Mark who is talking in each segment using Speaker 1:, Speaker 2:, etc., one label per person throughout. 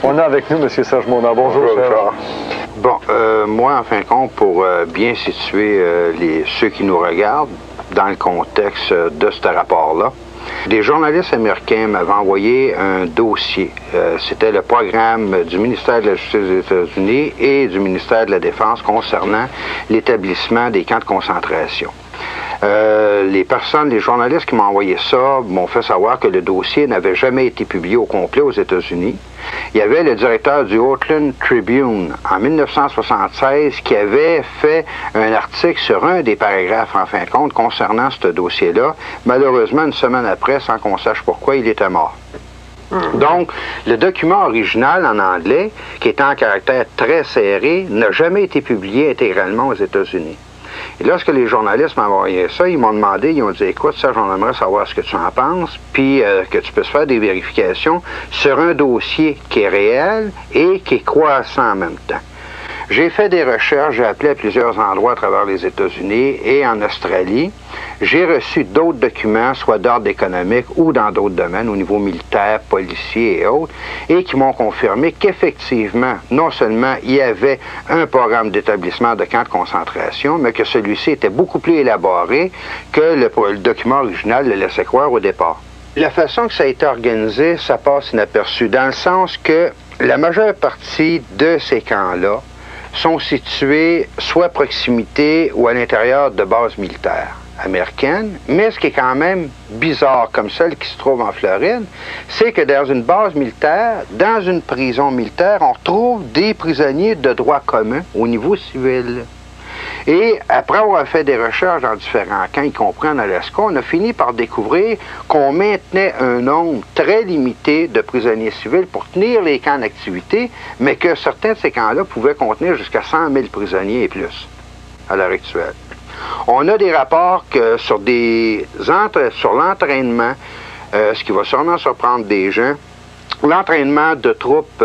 Speaker 1: On a avec nous M. Serge Monard. Bonjour, Serge.
Speaker 2: Bon, moi, en fin de compte, pour bien situer ceux qui nous regardent dans le contexte de ce rapport-là, des journalistes américains m'avaient envoyé un dossier. C'était le programme du ministère de la Justice des États-Unis et du ministère de la Défense concernant l'établissement des camps de concentration. Les journalistes qui m'ont envoyé ça m'ont fait savoir que le dossier n'avait jamais été publié au complet aux États-Unis. Il y avait le directeur du Oakland Tribune en 1976 qui avait fait un article sur un des paragraphes, en fin de compte, concernant ce dossier-là. Malheureusement, une semaine après, sans qu'on sache pourquoi, il était mort. Donc, le document original en anglais, qui était en caractère très serré, n'a jamais été publié intégralement aux États-Unis. Et lorsque les journalistes m'ont envoyé ça, ils m'ont demandé, ils ont dit, écoute, Serge, on aimerait savoir ce que tu en penses, puis que tu puisses faire des vérifications sur un dossier qui est réel et qui est croissant en même temps. J'ai fait des recherches, j'ai appelé à plusieurs endroits à travers les États-Unis et en Australie. J'ai reçu d'autres documents, soit d'ordre économique ou dans d'autres domaines, au niveau militaire, policier et autres, et qui m'ont confirmé qu'effectivement, non seulement il y avait un programme d'établissement de camps de concentration, mais que celui-ci était beaucoup plus élaboré que le document original le laissait croire au départ. La façon que ça a été organisé, ça passe inaperçu, dans le sens que la majeure partie de ces camps-là sont situés soit à proximité ou à l'intérieur de bases militaires américaines, mais ce qui est quand même bizarre, comme celle qui se trouve en Floride, c'est que dans une base militaire, dans une prison militaire, on retrouve des prisonniers de droit commun au niveau civil. Et après avoir fait des recherches dans différents camps, y compris en Alaska, on a fini par découvrir qu'on maintenait un nombre très limité de prisonniers civils pour tenir les camps en activité, mais que certains de ces camps-là pouvaient contenir jusqu'à 100 000 prisonniers et plus à l'heure actuelle. On a des rapports que sur l'entraînement, ce qui va sûrement surprendre des gens, l'entraînement de troupes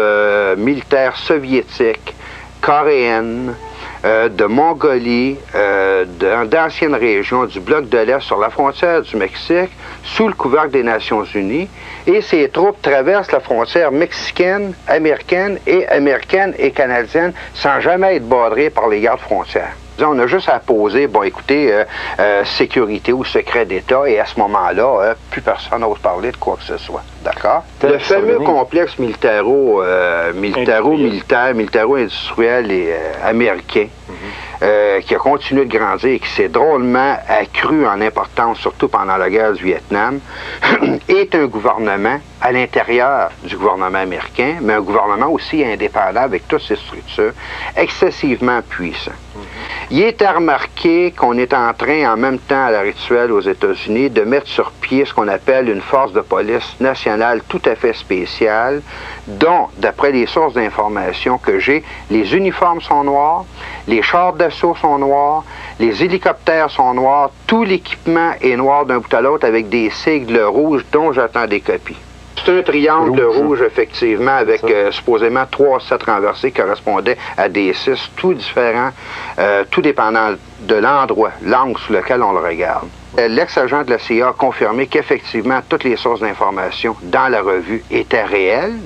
Speaker 2: militaires soviétiques, coréennes, de Mongolie, d'anciennes régions du bloc de l'Est sur la frontière du Mexique, sous le couvercle des Nations Unies, et ces troupes traversent la frontière mexicaine, américaine et canadienne sans jamais être badrées par les gardes frontières. On a juste à poser, bon écoutez, sécurité ou secret d'État, et à ce moment-là, plus personne n'ose parler de quoi que ce soit. D'accord? Le fameux complexe militaro-industriel et américain, qui a continué de grandir et qui s'est drôlement accru en importance, surtout pendant la guerre du Vietnam, est un gouvernement à l'intérieur du gouvernement américain, mais un gouvernement aussi indépendant avec toutes ses structures, excessivement puissant. Il est à remarquer qu'on est en train, en même temps à l'heure actuelle aux États-Unis, de mettre sur pied ce qu'on appelle une force de police nationale tout à fait spéciale, dont, d'après les sources d'information que j'ai, les uniformes sont noirs, les chars d'assaut sont noirs, les hélicoptères sont noirs, tout l'équipement est noir d'un bout à l'autre avec des sigles rouges dont j'attends des copies. C'est un triangle rouge, effectivement, avec supposément 3 sets renversés qui correspondaient à des 6, tout différents, tout dépendant de l'endroit, l'angle sous lequel on le regarde. L'ex-agent de la CIA a confirmé qu'effectivement, toutes les sources d'information dans la revue étaient réelles.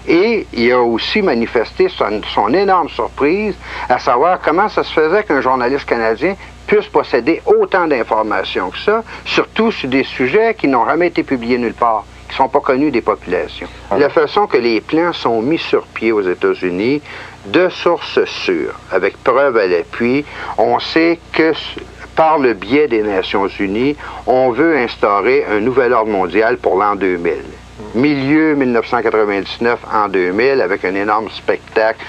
Speaker 2: Et il a aussi manifesté son énorme surprise à savoir comment ça se faisait qu'un journaliste canadien puisse posséder autant d'informations que ça, surtout sur des sujets qui n'ont jamais été publiés nulle part, qui ne sont pas connus des populations. La façon que les plans sont mis sur pied aux États-Unis, de sources sûres, avec preuve à l'appui, on sait que par le biais des Nations Unies, on veut instaurer un nouvel ordre mondial pour l'an 2000. Milieu 1999 en 2000, avec un énorme spectacle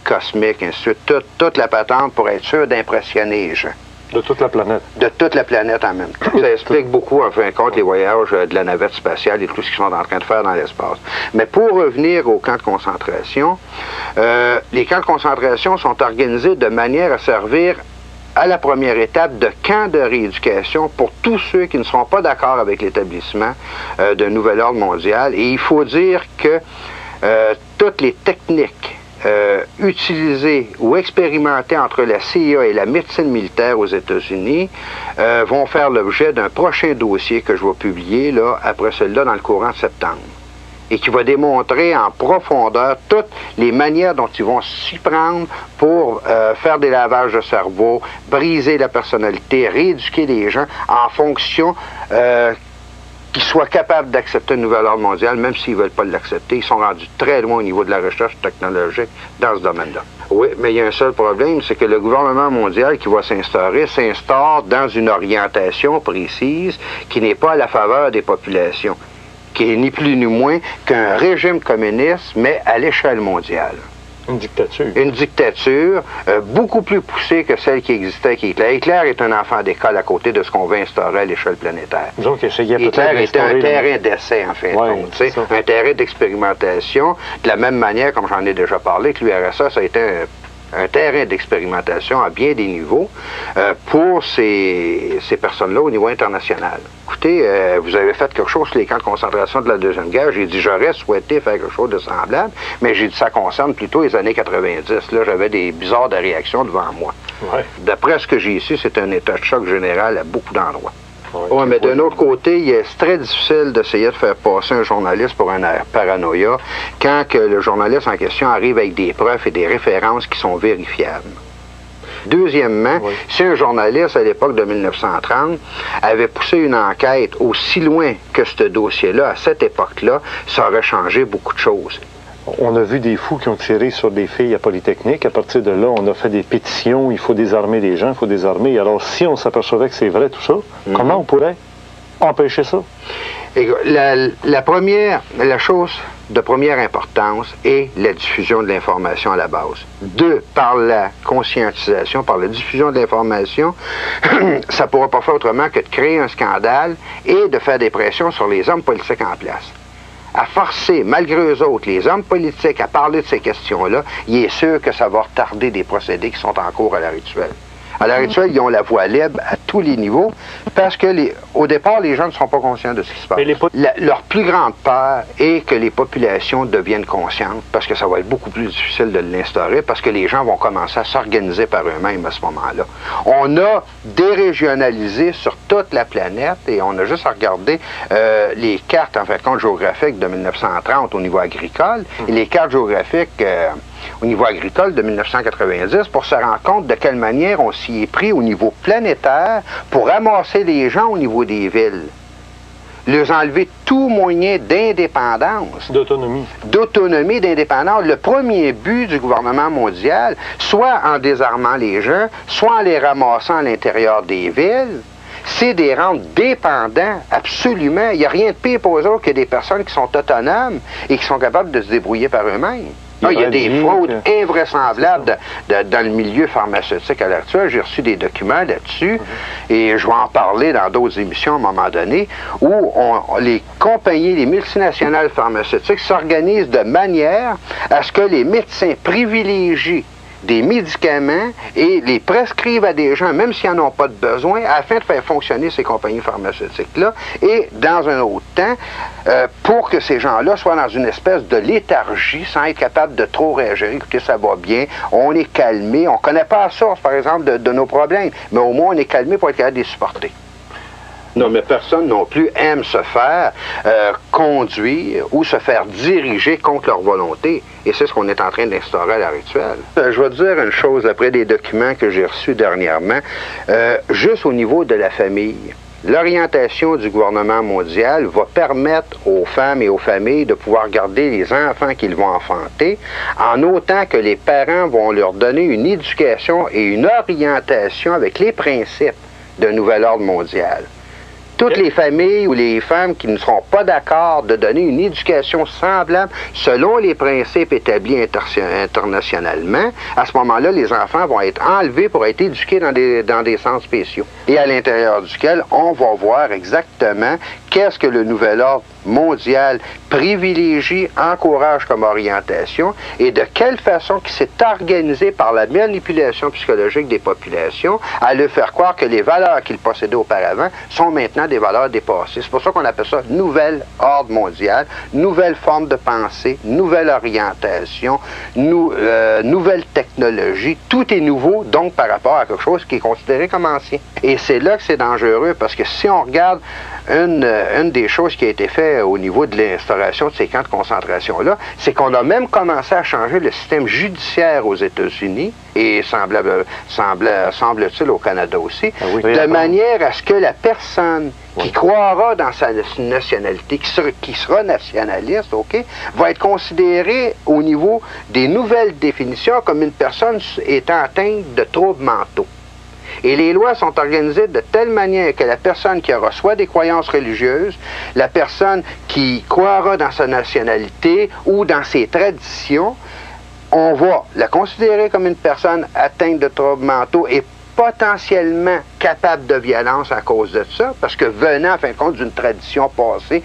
Speaker 2: cosmique, ainsi de suite, toute la patente pour être sûr d'impressionner les gens.
Speaker 1: De toute la planète.
Speaker 2: De toute la planète en même temps. Ça explique beaucoup, en fin de compte, les voyages de la navette spatiale et tout ce qu'ils sont en train de faire dans l'espace. Mais pour revenir aux camps de concentration, les camps de concentration sont organisés de manière à servir à la première étape de camps de rééducation pour tous ceux qui ne seront pas d'accord avec l'établissement d'un nouvel ordre mondial. Et il faut dire que toutes les techniques utilisées ou expérimentées entre la CIA et la médecine militaire aux États-Unis vont faire l'objet d'un prochain dossier que je vais publier là, après celui-là dans le courant de septembre. et qui va démontrer en profondeur toutes les manières dont ils vont s'y prendre pour faire des lavages de cerveau, briser la personnalité, rééduquer les gens en fonction qu'ils soient capables d'accepter un nouvel ordre mondial, même s'ils ne veulent pas l'accepter. Ils sont rendus très loin au niveau de la recherche technologique dans ce domaine-là. Oui, mais il y a un seul problème, c'est que le gouvernement mondial qui va s'instaurer s'instaure dans une orientation précise qui n'est pas à la faveur des populations, qui est ni plus ni moins qu'un régime communiste, mais à l'échelle mondiale.
Speaker 1: Une dictature. Une
Speaker 2: dictature beaucoup plus poussée que celle qui existait avec Hitler. Hitler est un enfant d'école à côté de ce qu'on veut instaurer à l'échelle planétaire.
Speaker 1: Donc,
Speaker 2: Hitler était un terrain d'essai, en fait. Un terrain d'expérimentation, de la même manière, comme j'en ai déjà parlé, que l'URSS, ça a été un terrain d'expérimentation à bien des niveaux pour ces personnes-là au niveau international. Écoutez, vous avez fait quelque chose sur les camps de concentration de la Deuxième Guerre. J'ai dit, j'aurais souhaité faire quelque chose de semblable, mais j'ai dit, ça concerne plutôt les années 90. Là, j'avais des bizarres de réactions devant moi.
Speaker 1: Ouais.
Speaker 2: D'après ce que j'ai ici, c'est un état de choc général à beaucoup d'endroits. Oui, mais d'un autre côté, c'est très difficile d'essayer de faire passer un journaliste pour un paranoïa quand que le journaliste en question arrive avec des preuves et des références qui sont vérifiables. Deuxièmement, si un journaliste à l'époque de 1930 avait poussé une enquête aussi loin que ce dossier-là, à cette époque-là, ça aurait changé beaucoup de choses.
Speaker 1: On a vu des fous qui ont tiré sur des filles à Polytechnique. À partir de là, on a fait des pétitions. Il faut désarmer les gens, il faut désarmer. Alors, si on s'apercevait que c'est vrai tout ça, comment on pourrait empêcher ça?
Speaker 2: La chose de première importance est la diffusion de l'information à la base. Deux, par la conscientisation, par la diffusion de l'information, ça ne pourra pas faire autrement que de créer un scandale et de faire des pressions sur les hommes politiques en place. À forcer, malgré eux autres, les hommes politiques à parler de ces questions-là, il est sûr que ça va retarder des procédés qui sont en cours à l'heure actuelle. À l'heure actuelle, ils ont la voie libre à tous les niveaux parce que, au départ, les gens ne sont pas conscients de ce qui se passe. Leur plus grande peur est que les populations deviennent conscientes parce que ça va être beaucoup plus difficile de l'instaurer parce que les gens vont commencer à s'organiser par eux-mêmes à ce moment-là. On a dérégionalisé sur toute la planète et on a juste à regarder les cartes, en fait, compte géographiques de 1930 au niveau agricole et les cartes géographiques au niveau agricole de 1990 pour se rendre compte de quelle manière on s'y est pris au niveau planétaire pour ramasser les gens au niveau des villes. Leur enlever tout moyen d'indépendance.
Speaker 1: D'autonomie.
Speaker 2: D'autonomie, d'indépendance. Le premier but du gouvernement mondial, soit en désarmant les gens, soit en les ramassant à l'intérieur des villes, c'est de les rendre dépendants, absolument. Il n'y a rien de pire pour eux autres que des personnes qui sont autonomes et qui sont capables de se débrouiller par eux-mêmes. Il y a des fraudes invraisemblables dans le milieu pharmaceutique à l'heure actuelle. J'ai reçu des documents là-dessus et je vais en parler dans d'autres émissions à un moment donné où les compagnies, les multinationales pharmaceutiques s'organisent de manière à ce que les médecins privilégient des médicaments et les prescrivent à des gens, même s'ils n'en ont pas de besoin, afin de faire fonctionner ces compagnies pharmaceutiques-là et, dans un autre temps, pour que ces gens-là soient dans une espèce de léthargie sans être capables de trop réagir. Écoutez, ça va bien, on est calmé, on ne connaît pas la source, par exemple, de nos problèmes, mais au moins on est calmé pour être capable de les supporter. Non, mais personne non plus aime se faire conduire ou se faire diriger contre leur volonté. Et c'est ce qu'on est en train d'instaurer à l'heure actuelle. Je vais te dire une chose après des documents que j'ai reçus dernièrement. Juste au niveau de la famille, l'orientation du gouvernement mondial va permettre aux femmes et aux familles de pouvoir garder les enfants qu'ils vont enfanter, en autant que les parents vont leur donner une éducation et une orientation avec les principes d'un nouvel ordre mondial. Toutes les familles ou les femmes qui ne seront pas d'accord de donner une éducation semblable selon les principes établis internationalement, à ce moment-là, les enfants vont être enlevés pour être éduqués dans des centres spéciaux. Et à l'intérieur duquel, on va voir exactement qu'est-ce que le nouvel ordre mondial privilégie, encourage comme orientation et de quelle façon qui s'est organisé par la manipulation psychologique des populations à leur faire croire que les valeurs qu'ils possédaient auparavant sont maintenant des valeurs dépassées. C'est pour ça qu'on appelle ça nouvel ordre mondial, nouvelle forme de pensée, nouvelle orientation, nouvelle technologie. Tout est nouveau, donc, par rapport à quelque chose qui est considéré comme ancien. Et c'est là que c'est dangereux, parce que si on regarde une des choses qui a été faite au niveau de l'instauration de ces camps de concentration-là, c'est qu'on a même commencé à changer le système judiciaire aux États-Unis, et semble-t-il au Canada aussi, de manière à ce que la personne qui croira dans sa nationalité, qui sera nationaliste, va être considérée au niveau des nouvelles définitions comme une personne étant atteinte de troubles mentaux. Et les lois sont organisées de telle manière que la personne qui aura soit des croyances religieuses, la personne qui croira dans sa nationalité ou dans ses traditions, on va la considérer comme une personne atteinte de troubles mentaux et potentiellement capable de violence à cause de ça, parce que venant, en fin de compte, d'une tradition passée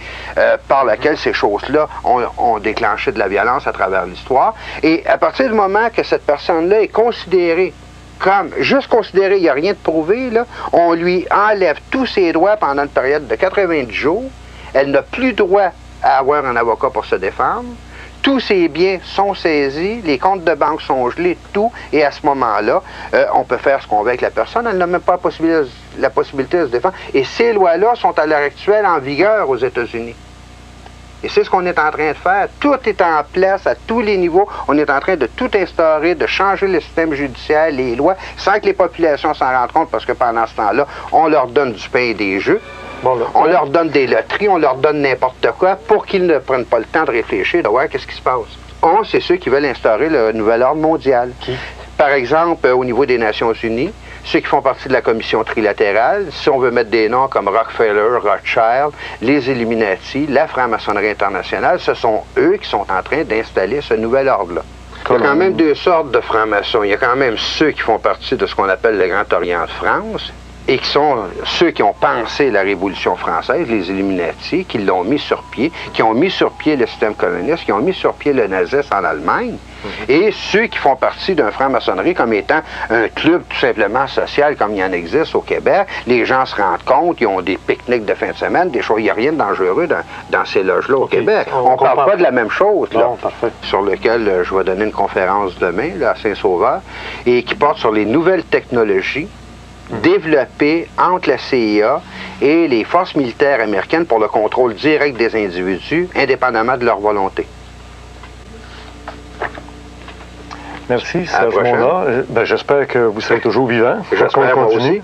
Speaker 2: par laquelle ces choses-là ont déclenché de la violence à travers l'histoire. Et à partir du moment que cette personne-là est considérée comme, juste considéré, il n'y a rien de prouvé, là, on lui enlève tous ses droits pendant une période de 90 jours. Elle n'a plus droit à avoir un avocat pour se défendre. Tous ses biens sont saisis, les comptes de banque sont gelés, tout, et à ce moment-là, on peut faire ce qu'on veut avec la personne. Elle n'a même pas la possibilité de se défendre. Et ces lois-là sont à l'heure actuelle en vigueur aux États-Unis. Et c'est ce qu'on est en train de faire. Tout est en place à tous les niveaux. On est en train de tout instaurer, de changer le système judiciaire, les lois, sans que les populations s'en rendent compte, parce que pendant ce temps-là, on leur donne du pain et des jeux. On leur donne des loteries, on leur donne n'importe quoi pour qu'ils ne prennent pas le temps de réfléchir, de voir qu'est-ce qui se passe. C'est ceux qui veulent instaurer le nouvel ordre mondial. Par exemple, au niveau des Nations Unies, ceux qui font partie de la commission trilatérale, si on veut mettre des noms comme Rockefeller, Rothschild, les Illuminati, la franc-maçonnerie internationale, ce sont eux qui sont en train d'installer ce nouvel ordre-là. Il y a quand même deux sortes de francs-maçons. Il y a quand même ceux qui font partie de ce qu'on appelle le Grand Orient de France, et qui sont ceux qui ont pensé la Révolution française, les Illuminati, qui l'ont mis sur pied, qui ont mis sur pied le système communiste, qui ont mis sur pied le nazisme en Allemagne, et ceux qui font partie d'un franc-maçonnerie comme étant un club tout simplement social comme il y en existe au Québec. Les gens se rendent compte, ils ont des pique-niques de fin de semaine, des choses, il n'y a rien de dangereux dans ces loges-là au Québec. On ne parle pas de la même chose, là, sur lequel je vais donner une conférence demain là, à Saint-Sauveur, et qui porte sur les nouvelles technologies développées entre la CIA et les forces militaires américaines pour le contrôle direct des individus, indépendamment de leur volonté.
Speaker 1: Merci, Serge Monard. J'espère que vous serez toujours vivant.
Speaker 2: J'espère moi aussi.